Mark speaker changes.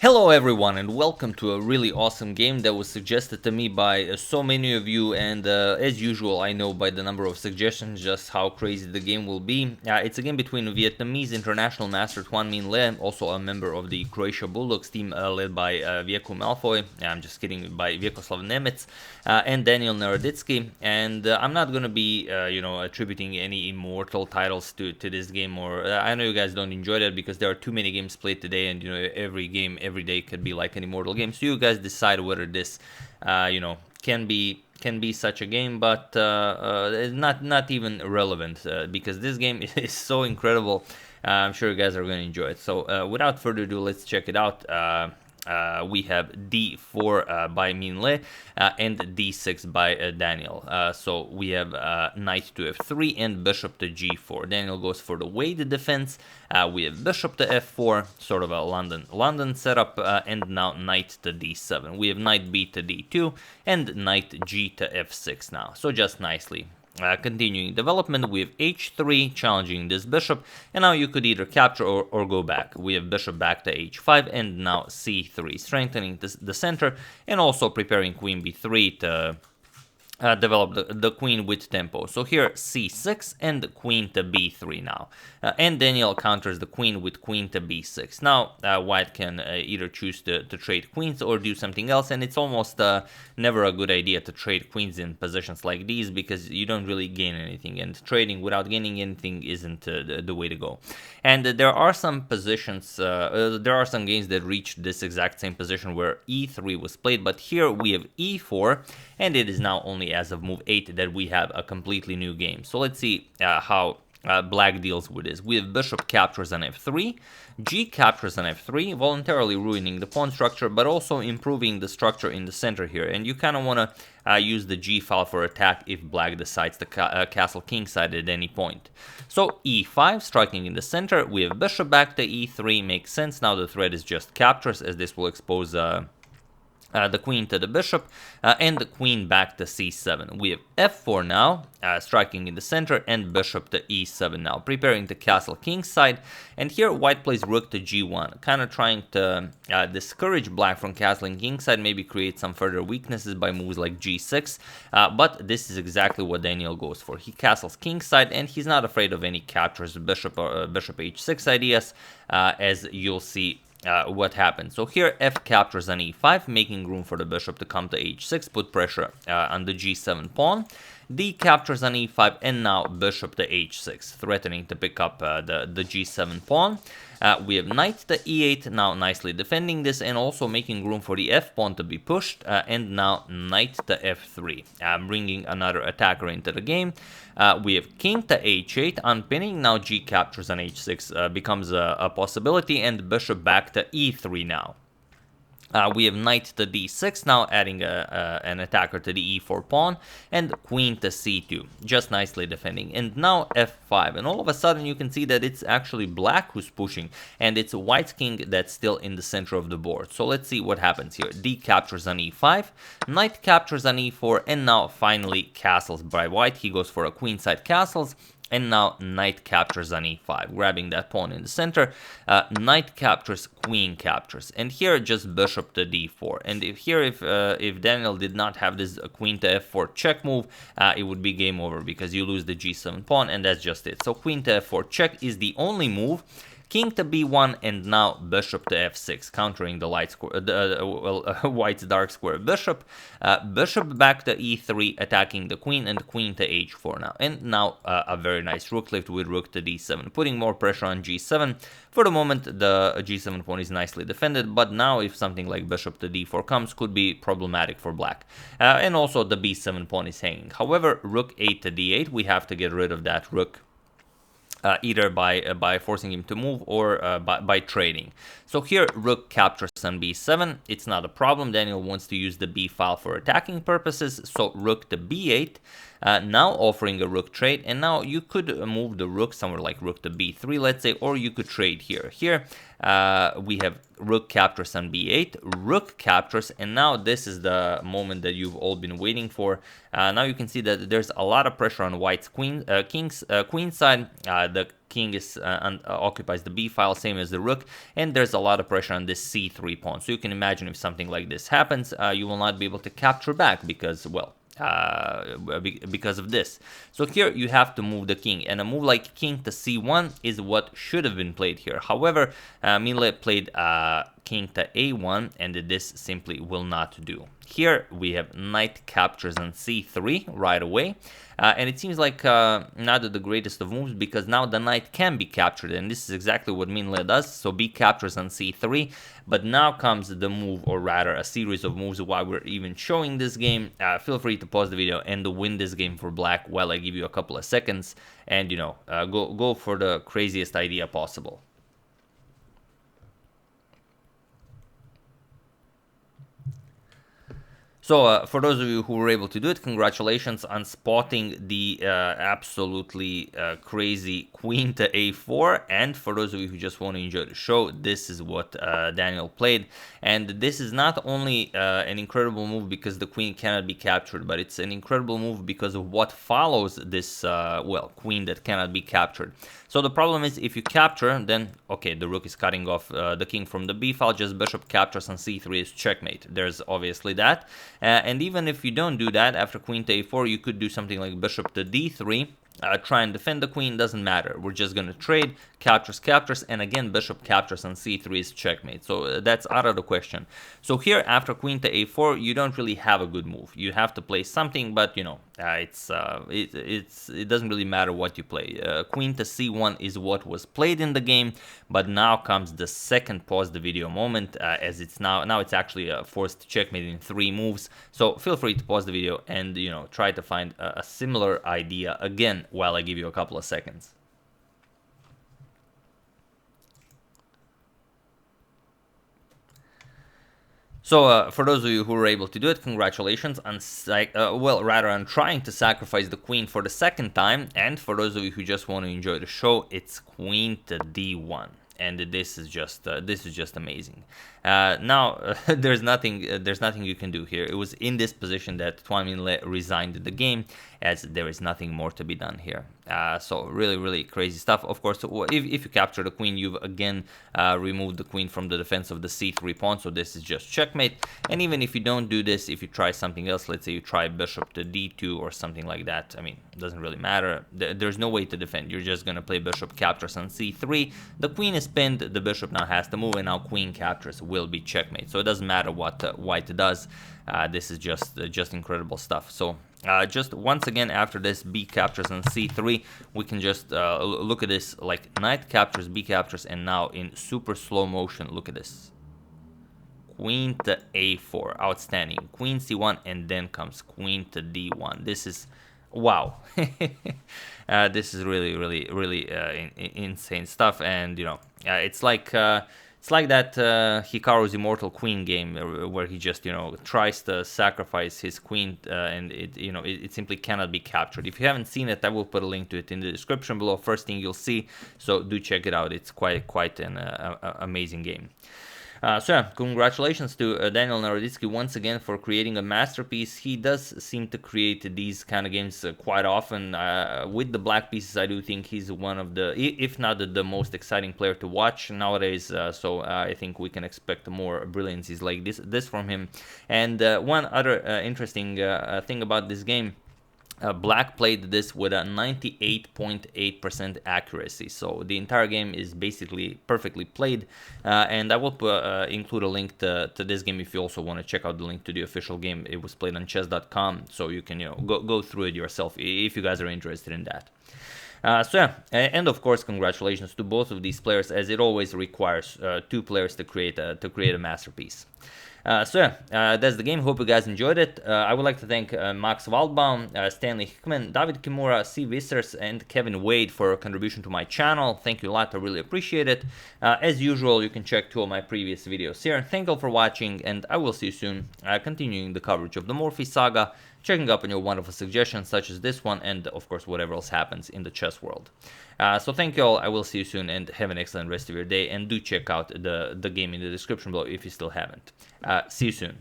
Speaker 1: Hello everyone and welcome to a really awesome game that was suggested to me by so many of you, and as usual I know by the number of suggestions just how crazy the game will be. It's a game between Vietnamese international master Tuan Minh, also a member of the Croatia Bulldogs team led by Vjeko Malfoy, I'm just kidding, by Vjekoslav Nemec, and Daniel Naroditsky. And I'm not gonna be attributing any Immortal titles to this game, or I know you guys don't enjoy that because there are too many games played today, and every game every day could be like an Immortal game, so you guys decide whether this can be such a game, but it's not even relevant because this game is so incredible. I'm sure you guys are going to enjoy it. So without further ado, let's check it out. We have d4 by Minh and d6 by Daniel. So we have knight to f3 and bishop to g4. Daniel goes for the weighted defense. We have bishop to f4, sort of a London setup, and now knight to d7. We have knight b to d2 and knight g to f6 now. So just nicely. Continuing development, we have h3 challenging this bishop, and now you could either capture or go back. We have bishop back to h5 and now c3, strengthening the center and also preparing queen b3 to develop the queen with tempo. So here c6 and queen to b3 now, and Daniel counters the queen with queen to b6. Now white can either choose to trade queens or do something else, and it's almost never a good idea to trade queens in positions like these because you don't really gain anything, and trading without gaining anything isn't the way to go. And there are some positions, there are some games that reach this exact same position where e3 was played, but here we have e4, and it is now only as of move 8 that we have a completely new game. So let's see how black deals with this. We have bishop captures on f3, g captures on f3, voluntarily ruining the pawn structure, but also improving the structure in the center here. And you kind of want to use the g file for attack if black decides to castle kingside at any point. So e5, striking in the center. We have bishop back to e3, makes sense. Now the threat is just captures, as this will expose the queen to the bishop, and the queen back to c7. We have f4 now, striking in the center, and bishop to e7 now, preparing to castle kingside. And here white plays rook to g1, kind of trying to discourage black from castling kingside, maybe create some further weaknesses by moves like g6, but this is exactly what Daniel goes for. He castles kingside, and he's not afraid of any captures, bishop or bishop h6 ideas, as you'll see what happens. So here f captures on e5, making room for the bishop to come to h6, put pressure on the g7 pawn. D captures on e5, and now bishop to h6, threatening to pick up the g7 pawn. We have knight to e8, now nicely defending this and also making room for the f pawn to be pushed, and now knight to f3, bringing another attacker into the game. We have king to h8, unpinning. Now g captures on h6 becomes a possibility, and bishop back to e3 now. We have knight to d6, now adding an attacker to the e4 pawn, and queen to c2, just nicely defending. And now f5, and all of a sudden you can see that it's actually black who's pushing, and it's white's king that's still in the center of the board. So let's see what happens here. D captures on e5, knight captures on e4, and now finally castles by white. He goes for a queenside castles. And now knight captures on e5, grabbing that pawn in the center. Knight captures, queen captures, and here just bishop to d4. And if Daniel did not have this queen to f4 check move, it would be game over because you lose the g7 pawn, and that's just it. So queen to f4 check is the only move. King to b1, and now bishop to f6, countering the light square, white's dark square bishop. Bishop back to e3, attacking the queen, and queen to h4 now. And now a very nice rook lift with rook to d7, putting more pressure on g7. For the moment, the g7 pawn is nicely defended, but now if something like bishop to d4 comes, could be problematic for black. And also the b7 pawn is hanging. However, rook 8 to d8, we have to get rid of that rook. Either by forcing him to move or by trading. So here rook captures on b7, it's not a problem. Daniel wants to use the b file for attacking purposes, so rook to b8, now offering a rook trade, and now you could move the rook somewhere like rook to b3, let's say, or you could trade here. Here we have rook captures on b8, rook captures, and now this is the moment that you've all been waiting for. Now you can see that there's a lot of pressure on white's queen side. The king occupies the b file, same as the rook, and there's a lot of pressure on this c3 pawn. So you can imagine if something like this happens, you will not be able to capture back because, well, because of this. So here you have to move the king, and a move like king to c1 is what should have been played here. However, Minh played king to a1, and this simply will not do. Here we have knight captures on c3 right away, and it seems like not the greatest of moves, because now the knight can be captured, and this is exactly what Minh does. So b captures on c3, but now comes the move, or rather a series of moves while we're even showing this game. Feel free to pause the video and to win this game for black while I give you a couple of seconds, and you know, go for the craziest idea possible. So for those of you who were able to do it, congratulations on spotting the absolutely crazy queen to a4. And for those of you who just want to enjoy the show, this is what Daniel played. And this is not only an incredible move because the queen cannot be captured, but it's an incredible move because of what follows this, well, queen that cannot be captured. So the problem is, if you capture, then, okay, the rook is cutting off the king from the b file, just bishop captures on c3 is checkmate. There's obviously that. And even if you don't do that, after queen to a4, you could do something like bishop to d3, try and defend the queen, doesn't matter. We're just going to trade, captures, and again, bishop captures on c3 is checkmate. So that's out of the question. So here, after queen to a4, you don't really have a good move. You have to play something, but, you know, it doesn't really matter what you play. Queen to c1 is what was played in the game, but now comes the second pause the video moment, as it's now it's actually a forced checkmate in 3 moves. So feel free to pause the video and, you know, try to find a similar idea again while I give you a couple of seconds. So for those of you who were able to do it, congratulations on, on trying to sacrifice the queen for the second time. And for those of you who just want to enjoy the show, it's queen to d1. And this is just amazing. Now there's nothing you can do here. It was in this position that Tuan Minh resigned the game, as there is nothing more to be done here. So really crazy stuff. Of course, if you capture the queen, you've again removed the queen from the defense of the c3 pawn. So this is just checkmate. And even if you don't do this, if you try something else, let's say you try bishop to d2 or something like that, I mean, it doesn't really matter. There's no way to defend. You're just gonna play bishop captures on c3. The queen is pinned. The bishop now has to move, and now queen captures will be checkmate. So it doesn't matter what white does. This is just incredible stuff. So just once again, after this b captures on c3, we can just look at this, like knight captures, b captures, and now in super slow motion, look at this. Queen to a4, outstanding. Queen c1, and then comes queen to d1. This is, wow. This is really insane stuff. And you know, it's like that Hikaru's Immortal Queen game, where he just, you know, tries to sacrifice his queen, and it simply cannot be captured. If you haven't seen it, I will put a link to it in the description below. First thing you'll see, so do check it out. It's quite an amazing game. So yeah, congratulations to Daniel Naroditsky once again for creating a masterpiece. He does seem to create these kind of games quite often. With the black pieces, I do think he's one of the, if not the most exciting player to watch nowadays. So I think we can expect more brilliancies like this from him. And one other interesting thing about this game, black played this with a 98.8% accuracy, so the entire game is basically perfectly played, and I will include a link to this game if you also want to check out the link to the official game. It was played on chess.com, so you can, you know, go through it yourself if you guys are interested in that. So yeah, and of course, congratulations to both of these players, as it always requires 2 players to create a masterpiece. So yeah, that's the game. Hope you guys enjoyed it. I would like to thank Max Waldbaum, Stanley Hickman, David Kimura, C. Vissers, and Kevin Wade for a contribution to my channel. Thank you a lot. I really appreciate it. As usual, you can check 2 of my previous videos here. Thank you all for watching, and I will see you soon, continuing the coverage of the Morphy saga. checking up on your wonderful suggestions such as this one, and of course whatever else happens in the chess world. So thank you all, I will see you soon, and have an excellent rest of your day, and do check out the game in the description below if you still haven't. See you soon.